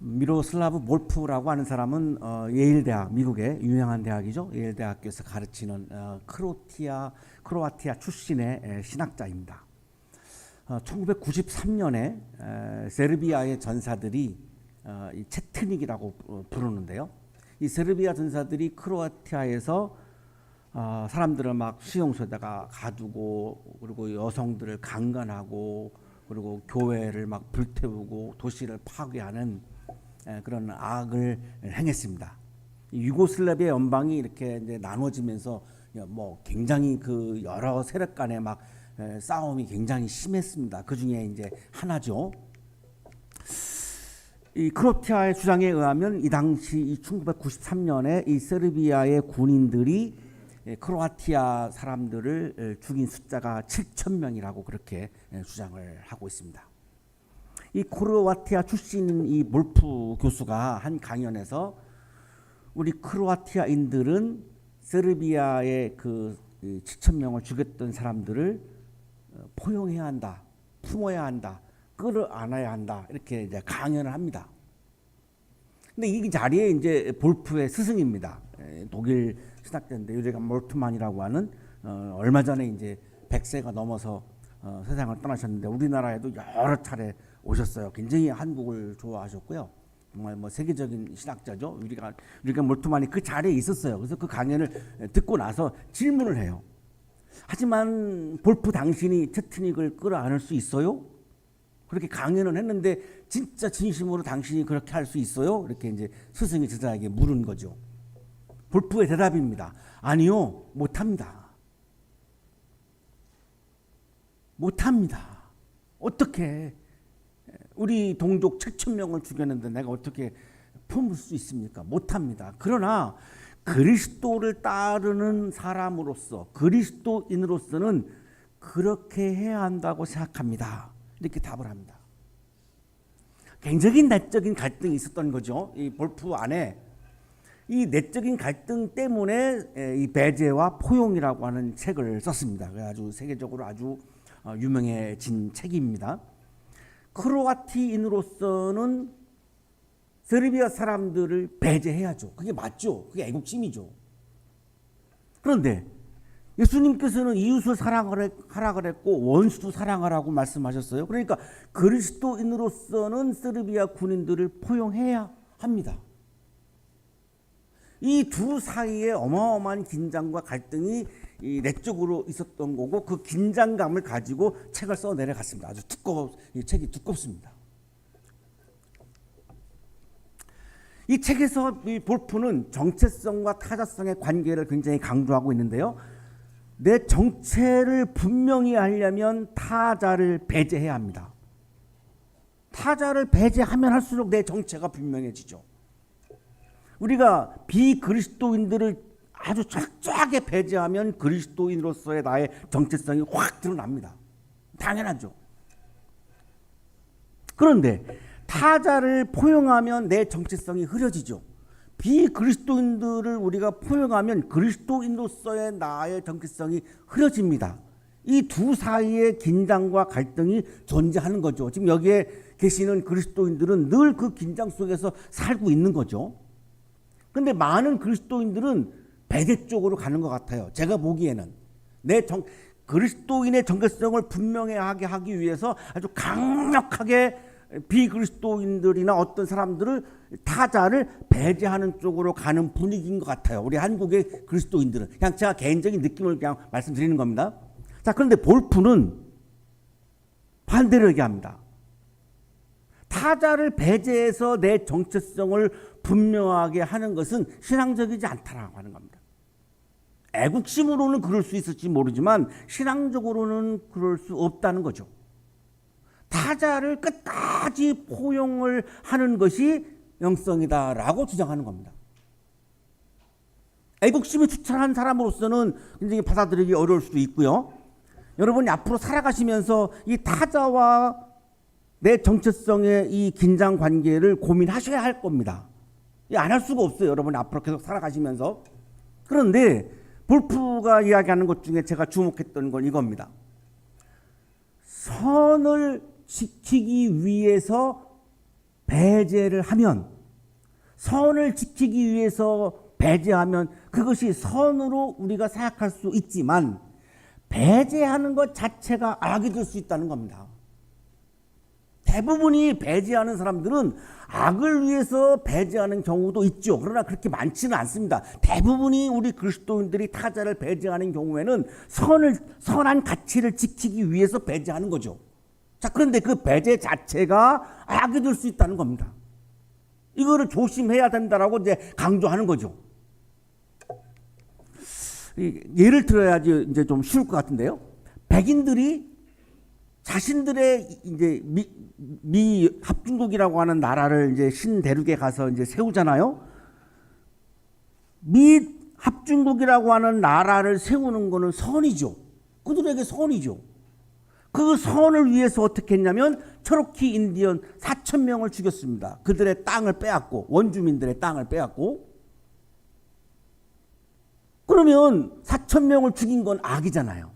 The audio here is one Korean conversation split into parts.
미로슬라브 몰프라고 하는 사람은 예일대학, 미국의 유명한 대학이죠. 예일대학교에서 가르치는 크로아티아 출신의 신학자입니다. 1993년에 세르비아의 전사들이 이 체트닉이라고 부르는데요. 이 세르비아 전사들이 크로아티아에서 사람들을 막 수용소에다가 가두고, 그리고 여성들을 강간하고, 그리고 교회를 막 불태우고 도시를 파괴하는 그런 악을 행했습니다. 유고슬라비아 연방이 이렇게 이제 나눠지면서 뭐 굉장히 그 여러 세력 간의 막 싸움이 굉장히 심했습니다. 그 중에 이제 하나죠. 이 크로아티아의 주장에 의하면 이 당시 이 1993년에 이 세르비아의 군인들이 크로아티아 사람들을 죽인 숫자가 7,000명이라고 그렇게 주장을 하고 있습니다. 이 크로아티아 출신인 이 몰프 교수가 한 강연에서 우리 크로아티아인들은 세르비아의 그 7,000명을 죽였던 사람들을 포용해야 한다, 품어야 한다, 끌어안아야 한다, 이렇게 이제 강연을 합니다. 근데 이 자리에 이제 볼프의 스승입니다. 독일 신학자인데 요새가 몰트만이라고 하는 얼마 전에 이제 100세가 넘어서 세상을 떠나셨는데 우리나라에도 여러 차례 오셨어요. 굉장히 한국을 좋아하셨고요. 정말 뭐 세계적인 신학자죠. 우리가 몰트만이 그 자리에 있었어요. 그래서 그 강연을 듣고 나서 질문을 해요. 하지만 볼프 당신이 체트닉을 끌어안을 수 있어요? 그렇게 강연을 했는데 진짜 진심으로 당신이 그렇게 할 수 있어요? 이렇게 이제 스승이 제자에게 물은 거죠. 볼프의 대답입니다. 아니요, 못합니다. 못합니다. 어떻게 우리 동족 7,000명을 죽였는데 내가 어떻게 품을 수 있습니까? 못합니다. 그러나 그리스도를 따르는 사람으로서, 그리스도인으로서는 그렇게 해야 한다고 생각합니다. 이렇게 답을 합니다. 굉장히 내적인 갈등이 있었던 거죠. 이 볼프 안에 이 내적인 갈등 때문에 이 배제와 포용이라고 하는 책을 썼습니다. 아주 세계적으로 아주 유명해진 책입니다. 크로아티인으로서는 세르비아 사람들을 배제해야죠. 그게 맞죠. 그게 애국심이죠. 그런데 예수님께서는 이웃을 사랑하라 그랬고 원수도 사랑하라고 말씀하셨어요. 그러니까 그리스도인으로서는 세르비아 군인들을 포용해야 합니다. 이 두 사이에 어마어마한 긴장과 갈등이 내적으로 있었던 거고 그 긴장감을 가지고 책을 써 내려갔습니다. 아주 이 책이 두껍습니다. 이 책에서 이 볼프는 정체성과 타자성의 관계를 굉장히 강조하고 있는데요. 내 정체를 분명히 하려면 타자를 배제해야 합니다. 타자를 배제하면 할수록 내 정체가 분명해지죠. 우리가 비그리스도인들을 아주 철저하게 배제하면 그리스도인으로서의 나의 정체성이 확 드러납니다. 당연하죠. 그런데 타자를 포용하면 내 정체성이 흐려지죠. 비그리스도인들을 우리가 포용하면 그리스도인으로서의 나의 정체성이 흐려집니다. 이 두 사이의 긴장과 갈등이 존재하는 거죠. 지금 여기에 계시는 그리스도인들은 늘 그 긴장 속에서 살고 있는 거죠. 그런데 많은 그리스도인들은 배제 쪽으로 가는 것 같아요. 제가 보기에는 그리스도인의 정체성을 분명하게 하기 위해서 아주 강력하게 비그리스도인들이나 어떤 사람들을 타자를 배제하는 쪽으로 가는 분위기인 것 같아요. 우리 한국의 그리스도인들은 그냥 제가 개인적인 느낌을 그냥 말씀드리는 겁니다. 자, 그런데 볼프는 반대로 얘기합니다. 타자를 배제해서 내 정체성을 분명하게 하는 것은 신앙적이지 않다라고 하는 겁니다. 애국심으로는 그럴 수 있을지 모르지만 신앙적으로는 그럴 수 없다는 거죠. 타자를 끝까지 포용을 하는 것이 영성이다라고 주장하는 겁니다. 애국심이 투철한 사람으로서는 굉장히 받아들이기 어려울 수도 있고요. 여러분이 앞으로 살아가시면서 이 타자와 내 정체성의 이 긴장 관계를 고민하셔야 할 겁니다. 안 할 수가 없어요. 여러분이 앞으로 계속 살아가시면서. 그런데 볼프가 이야기하는 것 중에 제가 주목했던 건 이겁니다. 선을 지키기 위해서 배제를 하면, 선을 지키기 위해서 배제하면 그것이 선으로 우리가 생각할 수 있지만 배제하는 것 자체가 악이 될 수 있다는 겁니다. 대부분이 배제하는 사람들은 악을 위해서 배제하는 경우도 있죠. 그러나 그렇게 많지는 않습니다. 대부분이 우리 그리스도인들이 타자를 배제하는 경우에는 선한 가치를 지키기 위해서 배제하는 거죠. 자, 그런데 그 배제 자체가 악이 될 수 있다는 겁니다. 이거를 조심해야 된다라고 이제 강조하는 거죠. 예를 들어야지 이제 좀 쉬울 것 같은데요. 백인들이 자신들의 이제 미 합중국이라고 하는 나라를 이제 신대륙에 가서 이제 세우잖아요. 미 합중국이라고 하는 나라를 세우는 것은 선이죠. 그들에게 선이죠. 그 선을 위해서 어떻게 했냐면 체로키 인디언 4,000명을 죽였습니다. 그들의 땅을 빼앗고, 원주민들의 땅을 빼앗고. 그러면 4,000명을 죽인 건 악이잖아요.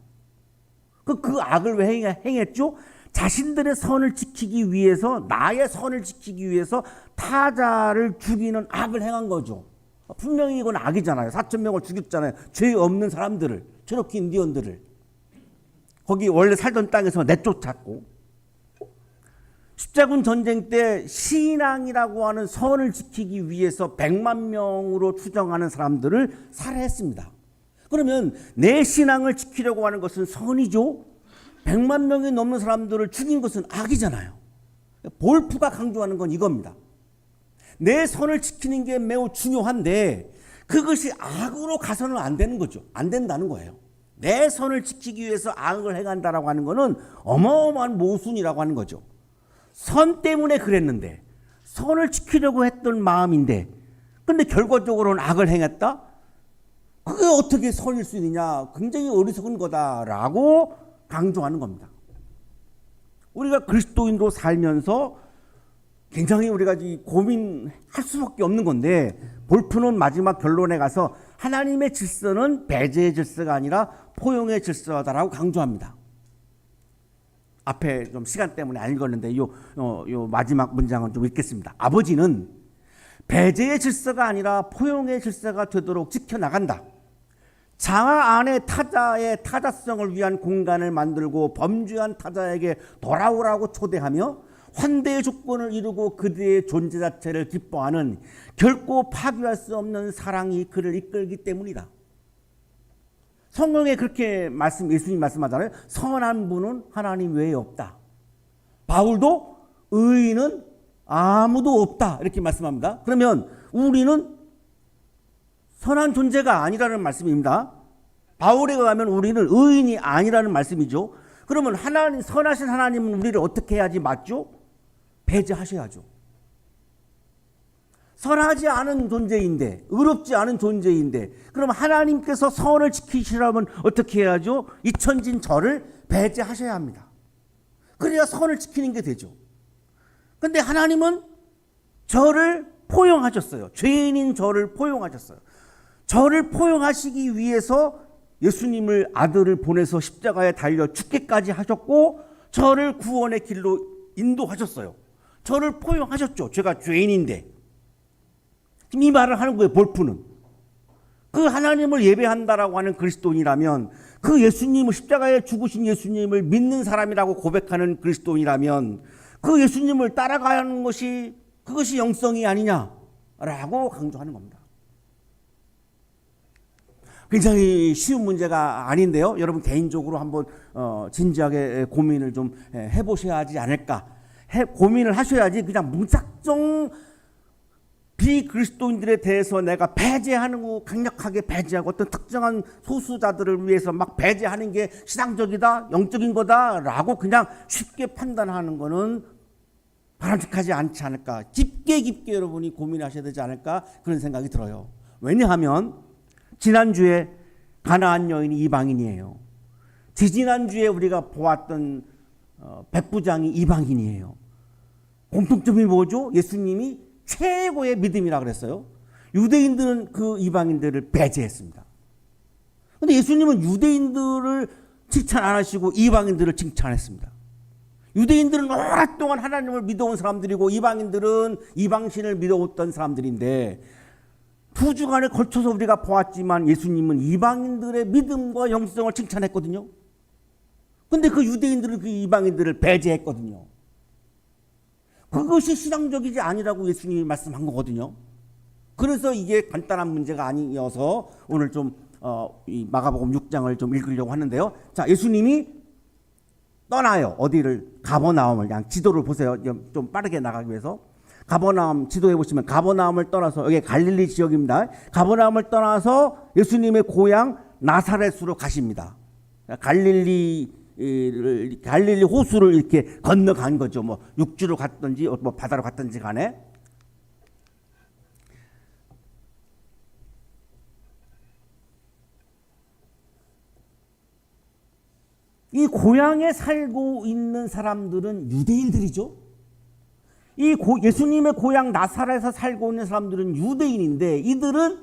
그 악을 왜 행했죠? 자신들의 선을 지키기 위해서, 나의 선을 지키기 위해서 타자를 죽이는 악을 행한 거죠. 분명히 이건 악이잖아요. 4,000명을 죽였잖아요. 죄 없는 사람들을, 체로키 인디언들을. 거기 원래 살던 땅에서 내쫓았고, 십자군 전쟁 때 신앙이라고 하는 선을 지키기 위해서 100만 명으로 추정하는 사람들을 살해했습니다. 그러면 내 신앙을 지키려고 하는 것은 선이죠. 100만 명이 넘는 사람들을 죽인 것은 악이잖아요. 볼프가 강조하는 건 이겁니다. 내 선을 지키는 게 매우 중요한데 그것이 악으로 가서는 안 되는 거죠. 안 된다는 거예요. 내 선을 지키기 위해서 악을 행한다라고 하는 것은 어마어마한 모순이라고 하는 거죠. 선 때문에 그랬는데, 선을 지키려고 했던 마음인데, 근데 결과적으로는 악을 행했다? 그게 어떻게 선일 수 있느냐? 굉장히 어리석은 거다라고 강조하는 겁니다. 우리가 그리스도인으로 살면서 굉장히 우리가 고민할 수밖에 없는 건데, 볼프는 마지막 결론에 가서 하나님의 질서는 배제의 질서가 아니라 포용의 질서다라고 강조합니다. 앞에 좀 시간 때문에 안 읽었는데 요 마지막 문장은 좀 읽겠습니다. 아버지는 배제의 질서가 아니라 포용의 질서가 되도록 지켜나간다. 장화 안에 타자의 타자성을 위한 공간을 만들고 범죄한 타자에게 돌아오라고 초대하며 환대의 조건을 이루고 그들의 존재 자체를 기뻐하는 결코 파괴할 수 없는 사랑이 그를 이끌기 때문이다. 성경에 그렇게 예수님 말씀하잖아요. 선한 분은 하나님 외에 없다. 바울도 의인은 아무도 없다 이렇게 말씀합니다. 그러면 우리는 선한 존재가 아니라는 말씀입니다. 바울에 의하면 우리는 의인이 아니라는 말씀이죠. 그러면 선하신 하나님은 우리를 어떻게 해야지 맞죠? 배제하셔야죠. 선하지 않은 존재인데, 의롭지 않은 존재인데, 그럼 하나님께서 선을 지키시려면 어떻게 해야죠? 잊혀진 저를 배제하셔야 합니다. 그래야 선을 지키는 게 되죠. 그런데 하나님은 저를 포용하셨어요. 죄인인 저를 포용하셨어요. 저를 포용하시기 위해서 예수님을 아들을 보내서 십자가에 달려 죽기까지 하셨고 저를 구원의 길로 인도하셨어요. 저를 포용하셨죠. 제가 죄인인데. 이 말을 하는 거예요. 볼프는. 그 하나님을 예배한다라고 하는 그리스도인이라면, 그 예수님을, 십자가에 죽으신 예수님을 믿는 사람이라고 고백하는 그리스도인이라면 그 예수님을 따라가는 것이, 그것이 영성이 아니냐라고 강조하는 겁니다. 굉장히 쉬운 문제가 아닌데요. 여러분 개인적으로 한번 진지하게 고민을 좀 해보셔야 하지 않을까. 고민을 하셔야지 그냥 무작정 비그리스도인들에 대해서 내가 배제하는 거, 강력하게 배제하고 어떤 특정한 소수자들을 위해서 막 배제하는 게 신앙적이다, 영적인 거다라고 그냥 쉽게 판단하는 거는 바람직하지 않지 않을까. 깊게 여러분이 고민하셔야 되지 않을까 그런 생각이 들어요. 왜냐하면 지난주에 가나안 여인이 이방인이에요. 지지난주에 우리가 보았던 백부장이 이방인이에요. 공통점이 뭐죠? 예수님이 최고의 믿음이라 그랬어요. 유대인들은 그 이방인들을 배제했습니다. 그런데 예수님은 유대인들을 칭찬 안 하시고 이방인들을 칭찬했습니다. 유대인들은 오랫동안 하나님을 믿어온 사람들이고 이방인들은 이방신을 믿어왔던 사람들인데 두 주간에 걸쳐서 우리가 보았지만 예수님은 이방인들의 믿음과 영성을 칭찬했거든요. 근데 그 유대인들은 그 이방인들을 배제했거든요. 그것이 신앙적이지 아니라고 예수님이 말씀한 거거든요. 그래서 이게 간단한 문제가 아니어서 오늘 좀 이 마가복음 6장을 좀 읽으려고 하는데요. 자, 예수님이 떠나요. 어디를? 가버나움을. 그냥 지도를 보세요. 좀 빠르게 나가기 위해서. 가버나움 지도에 보시면 가버나움을 떠나서 여기 갈릴리 지역입니다. 가버나움을 떠나서 예수님의 고향 나사렛으로 가십니다. 갈릴리 호수를 이렇게 건너간 거죠. 뭐 육지로 갔든지 뭐 바다로 갔든지 간에. 이 고향에 살고 있는 사람들은 유대인들이죠. 예수님의 고향 나사렛에서 살고 있는 사람들은 유대인인데 이들은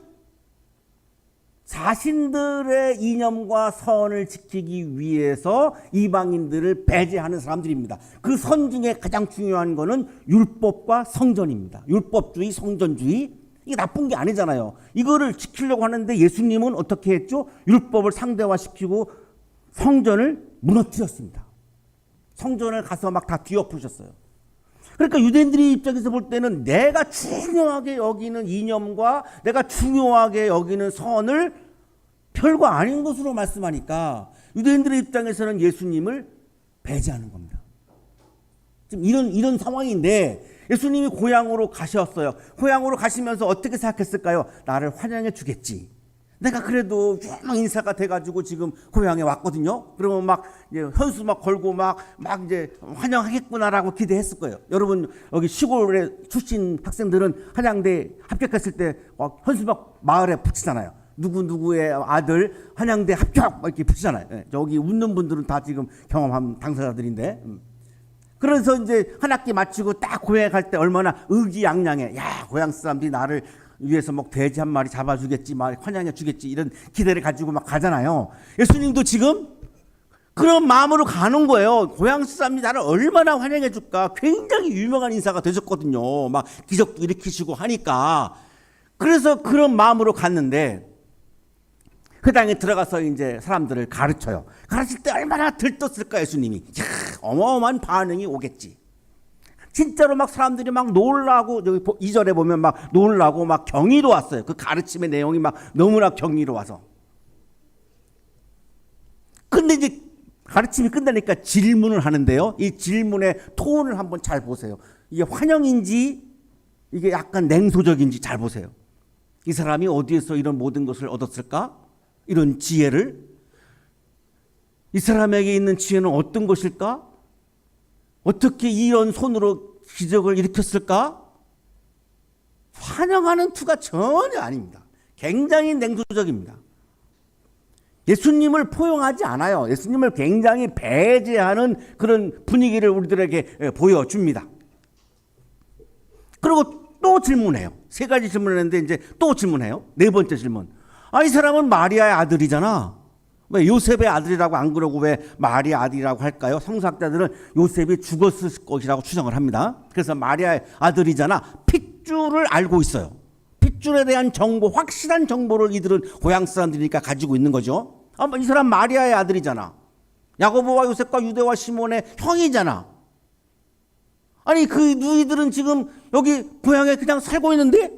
자신들의 이념과 선을 지키기 위해서 이방인들을 배제하는 사람들입니다. 그 선 중에 가장 중요한 거는 율법과 성전입니다. 율법주의, 성전주의. 이게 나쁜 게 아니잖아요. 이거를 지키려고 하는데 예수님은 어떻게 했죠? 율법을 상대화시키고 성전을 무너뜨렸습니다. 성전을 가서 막 다 뒤엎으셨어요. 그러니까 유대인들의 입장에서 볼 때는 내가 중요하게 여기는 이념과 내가 중요하게 여기는 선을 별거 아닌 것으로 말씀하니까 유대인들의 입장에서는 예수님을 배제하는 겁니다. 지금 이런 상황인데 예수님이 고향으로 가셨어요. 고향으로 가시면서 어떻게 생각했을까요? 나를 환영해 주겠지. 내가 그래도 유명 인사가 돼가지고 지금 고향에 왔거든요. 그러면 막 이제 현수 막 걸고 막 이제 환영하겠구나라고 기대했을 거예요. 여러분 여기 시골에 출신 학생들은 한양대 합격했을 때 막 현수 막 마을에 붙이잖아요. 누구의 아들 한양대 합격 이렇게 붙이잖아요. 네, 저기 웃는 분들은 다 지금 경험한 당사자들인데. 그래서 이제 한 학기 마치고 딱 고향에 갈 때 얼마나 의기양양해. 야, 고향 사람들이 나를 위해서 막 돼지 한 마리 잡아주겠지, 막 환영해 주겠지 이런 기대를 가지고 막 가잖아요. 예수님도 지금 그런 마음으로 가는 거예요. 고향 사람이 나를 얼마나 환영해 줄까. 굉장히 유명한 인사가 되셨거든요. 막 기적도 일으키시고 하니까. 그래서 그런 마음으로 갔는데 그 당에 들어가서 이제 사람들을 가르쳐요. 가르칠 때 얼마나 들떴을까 예수님이. 이야, 어마어마한 반응이 오겠지. 진짜로 막 사람들이 막 놀라고, 여기 2절에 보면 막 놀라고 막 경이로 왔어요. 그 가르침의 내용이 막 너무나 경이로 와서. 근데 이제 가르침이 끝나니까 질문을 하는데요. 이 질문의 톤을 한번 잘 보세요. 이게 환영인지 이게 약간 냉소적인지 잘 보세요. 이 사람이 어디에서 이런 모든 것을 얻었을까? 이런 지혜를. 이 사람에게 있는 지혜는 어떤 것일까? 어떻게 이런 손으로 기적을 일으켰을까? 환영하는 투가 전혀 아닙니다. 굉장히 냉소적입니다. 예수님을 포용하지 않아요. 예수님을 굉장히 배제하는 그런 분위기를 우리들에게 보여줍니다. 그리고 또 질문해요. 3가지 질문을 했는데 이제 또 질문해요. 4번째 질문. 이 사람은 마리아의 아들이잖아. 왜 요셉의 아들이라고 안 그러고 왜 마리아 아들이라고 할까요? 성서학자들은 요셉이 죽었을 것이라고 추정을 합니다. 그래서 마리아의 아들이잖아. 핏줄을 알고 있어요. 핏줄에 대한 정보, 확실한 정보를 이들은 고향 사람들이니까 가지고 있는 거죠. 이 사람 마리아의 아들이잖아. 야고보와 요셉과 유대와 시몬의 형이잖아. 아니 그 누이들은 지금 여기 고향에 그냥 살고 있는데?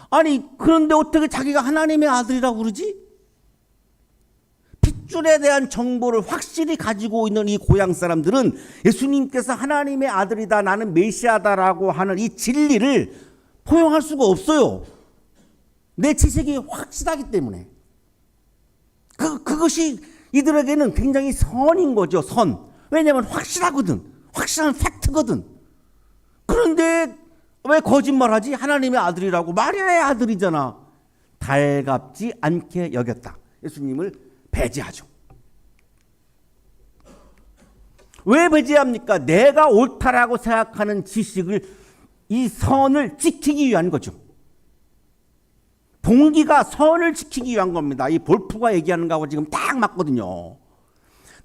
아니 그런데 어떻게 자기가 하나님의 아들이라고 그러지? 핏줄에 대한 정보를 확실히 가지고 있는 이 고향 사람들은 예수님께서 하나님의 아들이다, 나는 메시아다라고 하는 이 진리를 포용할 수가 없어요. 내 지식이 확실하기 때문에. 그것이 이들에게는 굉장히 선인 거죠. 선. 왜냐하면 확실하거든. 확실한 팩트거든. 그런데 왜 거짓말하지? 하나님의 아들이라고. 마리아의 아들이잖아. 달갑지 않게 여겼다. 예수님을 배제하죠. 왜 배제합니까? 내가 옳다라고 생각하는 지식을, 이 선을 지키기 위한 거죠. 동기가 선을 지키기 위한 겁니다. 이 볼프가 얘기하는 거하고 지금 딱 맞거든요.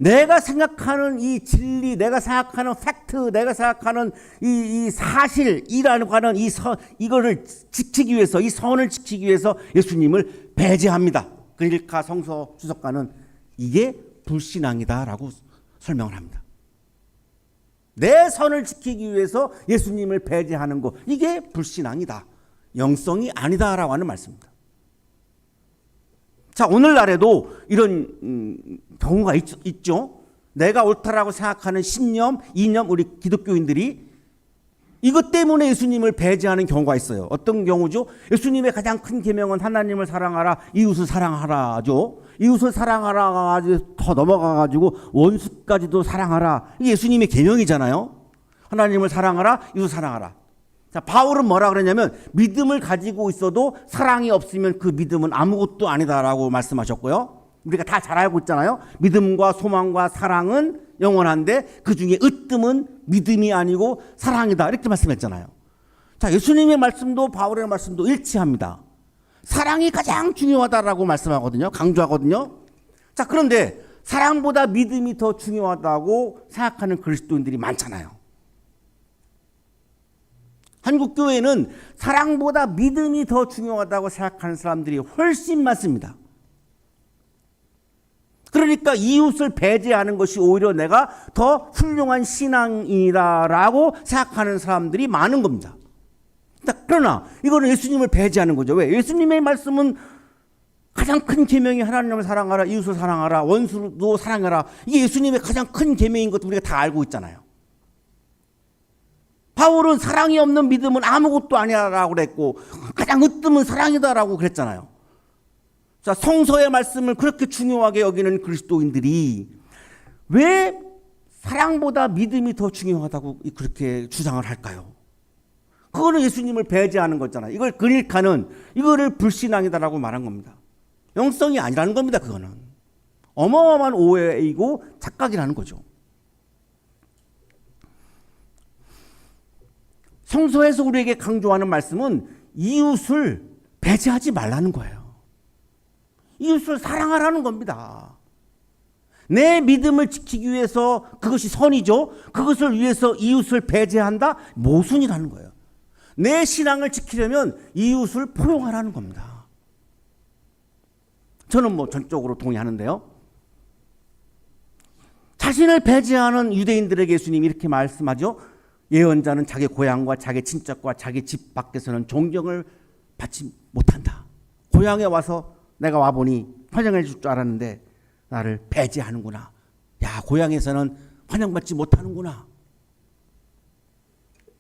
내가 생각하는 이 진리, 내가 생각하는 팩트, 내가 생각하는 이 사실이라고 하는 이거를 지키기 위해서, 이 선을 지키기 위해서 예수님을 배제합니다. 그러니까 성서 주석가는 이게 불신앙이다라고 설명을 합니다. 내 선을 지키기 위해서 예수님을 배제하는 것, 이게 불신앙이다. 영성이 아니다라고 하는 말씀입니다. 자, 오늘날에도 이런 경우가 있죠. 내가 옳다라고 생각하는 신념, 이념, 우리 기독교인들이 이것 때문에 예수님을 배제하는 경우가 있어요. 어떤 경우죠? 예수님의 가장 큰 계명은 하나님을 사랑하라, 이웃을 사랑하라죠. 이웃을 사랑하라가 더 넘어가가지고 원수까지도 사랑하라. 이게 예수님의 계명이잖아요. 하나님을 사랑하라, 이웃을 사랑하라. 자, 바울은 뭐라 그러냐면 믿음을 가지고 있어도 사랑이 없으면 그 믿음은 아무것도 아니다라고 말씀하셨고요. 우리가 다 잘 알고 있잖아요. 믿음과 소망과 사랑은 영원한데 그 중에 으뜸은 믿음이 아니고 사랑이다, 이렇게 말씀했잖아요. 자, 예수님의 말씀도 바울의 말씀도 일치합니다. 사랑이 가장 중요하다라고 말씀하거든요. 강조하거든요. 자, 그런데 사랑보다 믿음이 더 중요하다고 생각하는 그리스도인들이 많잖아요. 한국 교회는 사랑보다 믿음이 더 중요하다고 생각하는 사람들이 훨씬 많습니다. 그러니까 이웃을 배제하는 것이 오히려 내가 더 훌륭한 신앙이다라고 생각하는 사람들이 많은 겁니다. 그러나 이거는 예수님을 배제하는 거죠. 왜? 예수님의 말씀은 가장 큰 계명이 하나님을 사랑하라, 이웃을 사랑하라, 원수도 사랑하라. 이게 예수님의 가장 큰 계명인 것도 우리가 다 알고 있잖아요. 바울은 사랑이 없는 믿음은 아무것도 아니라고 그랬고 가장 으뜸은 사랑이다라고 그랬잖아요. 자, 성서의 말씀을 그렇게 중요하게 여기는 그리스도인들이 왜 사랑보다 믿음이 더 중요하다고 그렇게 주장을 할까요? 그거는 예수님을 배제하는 거잖아요. 이걸 그릴카는 이거를 불신앙이다라고 말한 겁니다. 영성이 아니라는 겁니다. 그거는 어마어마한 오해이고 착각이라는 거죠. 성서에서 우리에게 강조하는 말씀은 이웃을 배제하지 말라는 거예요. 이웃을 사랑하라는 겁니다. 내 믿음을 지키기 위해서 그것이 선이죠. 그것을 위해서 이웃을 배제한다? 모순이라는 거예요. 내 신앙을 지키려면 이웃을 포용하라는 겁니다. 저는 전적으로 동의하는데요. 자신을 배제하는 유대인들에게 예수님이 이렇게 말씀하죠. 예언자는 자기 고향과 자기 친척과 자기 집 밖에서는 존경을 받지 못한다. 고향에 와서 내가 와보니 환영해 줄 줄 알았는데 나를 배제하는구나. 야, 고향에서는 환영받지 못하는구나.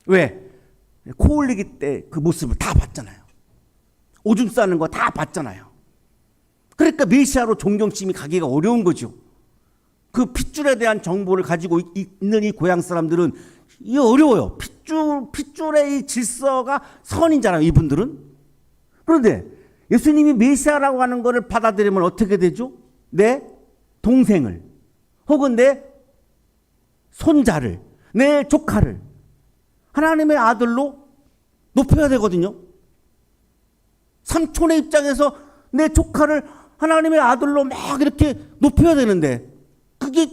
왜? 코 올리기 때 그 모습을 다 봤잖아요. 오줌 싸는 거 다 봤잖아요. 그러니까 메시아로 존경심이 가기가 어려운 거죠. 그 핏줄에 대한 정보를 가지고 있는 이 고향 사람들은 이게 어려워요. 핏줄의 이 질서가 선이잖아요, 이분들은. 그런데 예수님이 메시아라고 하는 것을 받아들이면 어떻게 되죠? 내 동생을, 혹은 내 손자를, 내 조카를 하나님의 아들로 높여야 되거든요. 삼촌의 입장에서 내 조카를 하나님의 아들로 막 이렇게 높여야 되는데 그게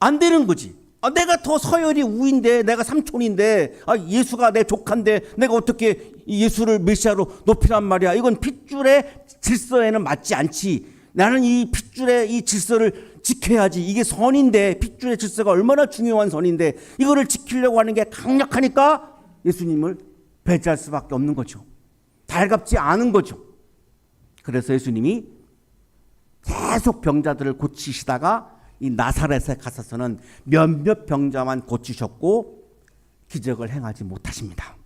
안 되는 거지. 내가 더 서열이 우인데, 내가 삼촌인데, 예수가 내 조카인데 내가 어떻게 예수를 메시아로 높이란 말이야. 이건 핏줄의 질서에는 맞지 않지. 나는 이 핏줄의 이 질서를 지켜야지. 이게 선인데, 핏줄의 질서가 얼마나 중요한 선인데 이거를 지키려고 하는 게 강력하니까 예수님을 배제할 수밖에 없는 거죠. 달갑지 않은 거죠. 그래서 예수님이 계속 병자들을 고치시다가 이 나사렛에 가서서는 몇몇 병자만 고치셨고 기적을 행하지 못하십니다.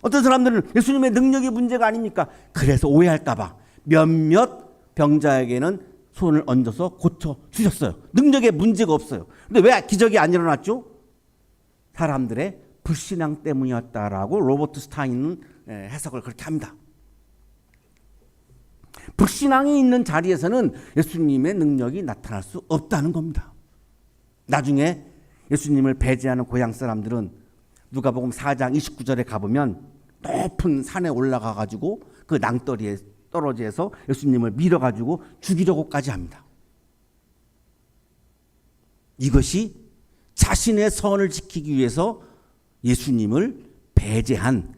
어떤 사람들은 예수님의 능력이 문제가 아닙니까? 그래서 오해할까 봐 몇몇 병자에게는 손을 얹어서 고쳐주셨어요. 능력에 문제가 없어요. 근데 왜 기적이 안 일어났죠? 사람들의 불신앙 때문이었다라고 로버트 스타인은 해석을 그렇게 합니다. 불신앙이 있는 자리에서는 예수님의 능력이 나타날 수 없다는 겁니다. 나중에 예수님을 배제하는 고향 사람들은 누가복음 4장 29절에 가보면 높은 산에 올라가 가지고 그 낭떠리에 떨어져서 예수님을 밀어가지고 죽이려고까지 합니다. 이것이 자신의 선을 지키기 위해서 예수님을 배제한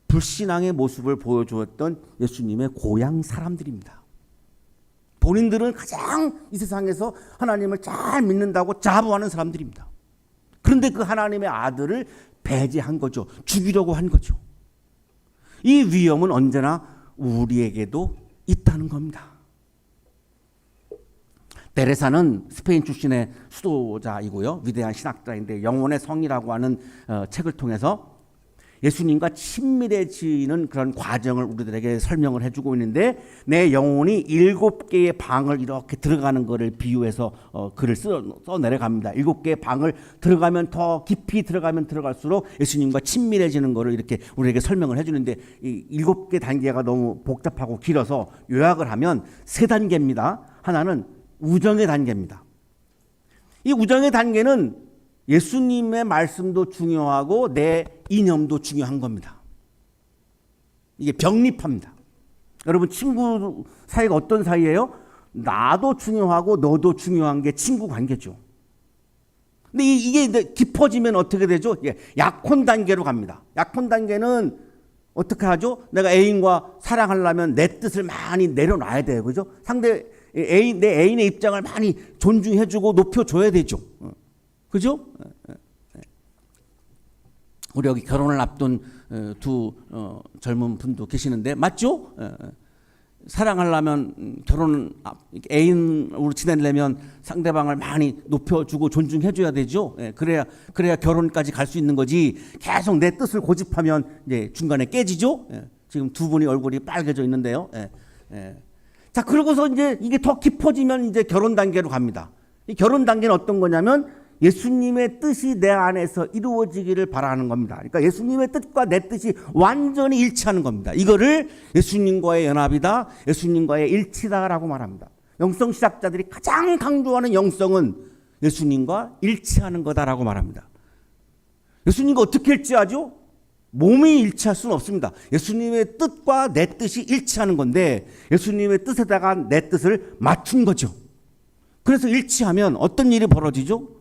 불신앙의 모습을 보여주었던 예수님의 고향 사람들입니다. 본인들은 가장 이 세상에서 하나님을 잘 믿는다고 자부하는 사람들입니다. 그런데 그 하나님의 아들을 배제한 거죠. 죽이려고 한 거죠. 이 위험은 언제나 우리에게도 있다는 겁니다. 테레사는 스페인 출신의 수도자이고요. 위대한 신학자인데 영혼의 성이라고 하는 책을 통해서 예수님과 친밀해지는 그런 과정을 우리들에게 설명을 해주고 있는데 내 영혼이 7개의 방을 이렇게 들어가는 것을 비유해서 글을 써 내려갑니다. 7개의 방을 들어가면 더 깊이 들어가면 들어갈수록 예수님과 친밀해지는 것을 이렇게 우리에게 설명을 해주는데 이 7개 단계가 너무 복잡하고 길어서 요약을 하면 3단계입니다. 하나는 우정의 단계입니다. 이 우정의 단계는 예수님의 말씀도 중요하고 내 이념도 중요한 겁니다. 이게 병립합니다. 여러분 친구 사이가 어떤 사이예요? 나도 중요하고 너도 중요한 게 친구 관계죠. 근데 이게 깊어지면 어떻게 되죠? 약혼 단계로 갑니다. 약혼 단계는 어떻게 하죠? 내가 애인과 사랑하려면 내 뜻을 많이 내려놔야 돼요. 그죠? 내 애인의 입장을 많이 존중해주고 높여줘야 되죠. 그죠? 우리 여기 결혼을 앞둔 두 젊은 분도 계시는데 맞죠? 사랑하려면 애인으로 지내려면 상대방을 많이 높여주고 존중해줘야 되죠. 그래야 결혼까지 갈 수 있는 거지. 계속 내 뜻을 고집하면 이제 중간에 깨지죠. 지금 두 분이 얼굴이 빨개져 있는데요. 자, 그러고서 이제 이게 더 깊어지면 이제 결혼 단계로 갑니다. 이 결혼 단계는 어떤 거냐면 예수님의 뜻이 내 안에서 이루어지기를 바라는 겁니다. 그러니까 예수님의 뜻과 내 뜻이 완전히 일치하는 겁니다. 이거를 예수님과의 연합이다, 예수님과의 일치다라고 말합니다. 영성 신학자들이 가장 강조하는 영성은 예수님과 일치하는 거다라고 말합니다. 예수님과 어떻게 일치하죠? 몸이 일치할 수는 없습니다. 예수님의 뜻과 내 뜻이 일치하는 건데 예수님의 뜻에다가 내 뜻을 맞춘 거죠. 그래서 일치하면 어떤 일이 벌어지죠?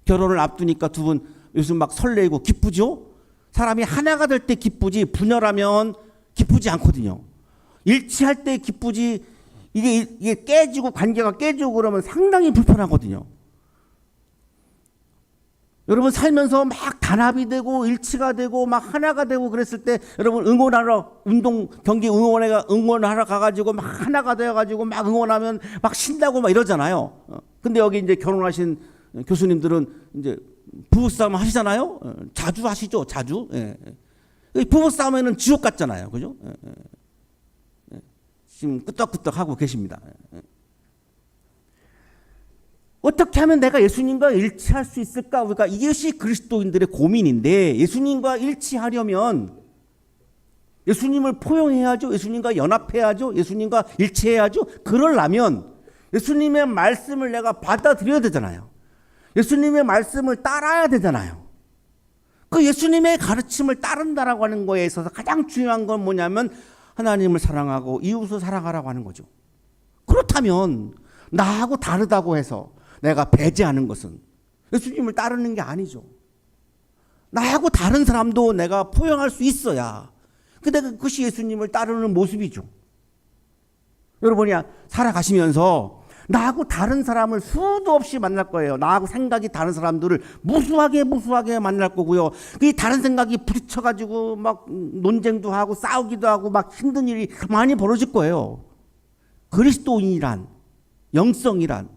결혼을 앞두니까 두 분 요즘 막 설레고 기쁘죠? 사람이 하나가 될 때 기쁘지 분열하면 기쁘지 않거든요. 일치할 때 기쁘지 이게 깨지고 관계가 깨지고 그러면 상당히 불편하거든요. 여러분 살면서 막 단합이 되고 일치가 되고 막 하나가 되고 그랬을 때 여러분 응원하러 경기 응원하러 가가지고 막 하나가 되어가지고 막 응원하면 막 신나고 막 이러잖아요. 근데 여기 이제 결혼하신 교수님들은 이제 부부싸움 하시잖아요. 자주 하시죠. 자주. 부부싸움에는 지옥 같잖아요. 그죠? 지금 끄떡끄떡 하고 계십니다. 어떻게 하면 내가 예수님과 일치할 수 있을까? 그러니까 이것이 그리스도인들의 고민인데 예수님과 일치하려면 예수님을 포용해야죠. 예수님과 연합해야죠. 예수님과 일치해야죠. 그러려면 예수님의 말씀을 내가 받아들여야 되잖아요. 예수님의 말씀을 따라야 되잖아요. 그 예수님의 가르침을 따른다라고 하는 거에 있어서 가장 중요한 건 뭐냐면 하나님을 사랑하고 이웃을 사랑하라고 하는 거죠. 그렇다면 나하고 다르다고 해서 내가 배제하는 것은 예수님을 따르는 게 아니죠. 나하고 다른 사람도 내가 포용할 수 있어야 근데 그것이 예수님을 따르는 모습이죠. 여러분이 살아가시면서 나하고 다른 사람을 수도 없이 만날 거예요. 나하고 생각이 다른 사람들을 무수하게 만날 거고요. 그 다른 생각이 부딪혀가지고 막 논쟁도 하고 싸우기도 하고 막 힘든 일이 많이 벌어질 거예요. 그리스도인이란 영성이란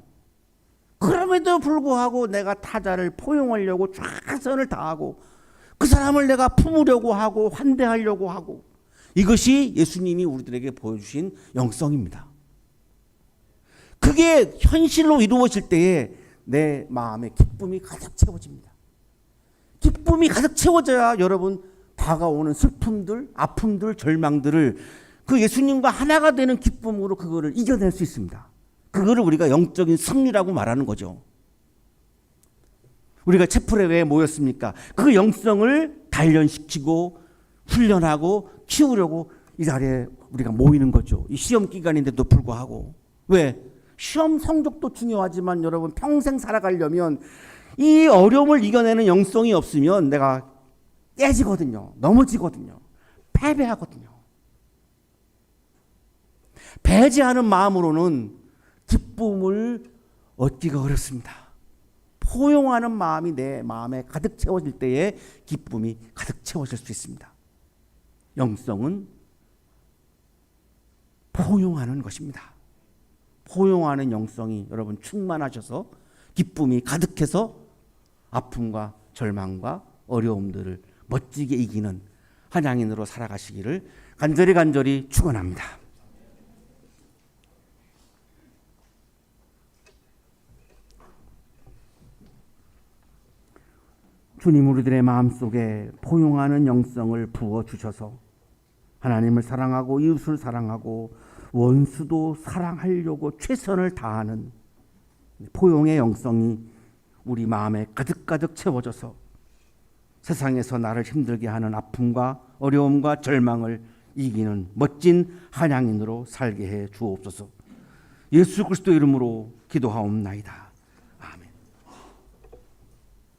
그럼에도 불구하고 내가 타자를 포용하려고 최선을 다하고 그 사람을 내가 품으려고 하고 환대하려고 하고 이것이 예수님이 우리들에게 보여주신 영성입니다. 그게 현실로 이루어질 때에 내 마음에 기쁨이 가득 채워집니다. 기쁨이 가득 채워져야 여러분 다가오는 슬픔들, 아픔들, 절망들을 그 예수님과 하나가 되는 기쁨으로 그거를 이겨낼 수 있습니다. 그거를 우리가 영적인 승리라고 말하는 거죠. 우리가 채플에 왜 모였습니까? 그 영성을 단련시키고 훈련하고 키우려고 이 자리에 우리가 모이는 거죠. 이 시험 기간인데도 불구하고. 왜? 시험 성적도 중요하지만 여러분 평생 살아가려면 이 어려움을 이겨내는 영성이 없으면 내가 깨지거든요. 넘어지거든요. 패배하거든요. 배제하는 마음으로는 기쁨을 얻기가 어렵습니다. 포용하는 마음이 내 마음에 가득 채워질 때에 기쁨이 가득 채워질 수 있습니다. 영성은 포용하는 것입니다. 포용하는 영성이 여러분 충만하셔서 기쁨이 가득해서 아픔과 절망과 어려움들을 멋지게 이기는 한양인으로 살아가시기를 간절히 축원합니다. 주님 우리들의 마음속에 포용하는 영성을 부어주셔서 하나님을 사랑하고 이웃을 사랑하고 원수도 사랑하려고 최선을 다하는 포용의 영성이 우리 마음에 가득가득 채워져서 세상에서 나를 힘들게 하는 아픔과 어려움과 절망을 이기는 멋진 한양인으로 살게 해 주옵소서. 예수 그리스도 이름으로 기도하옵나이다.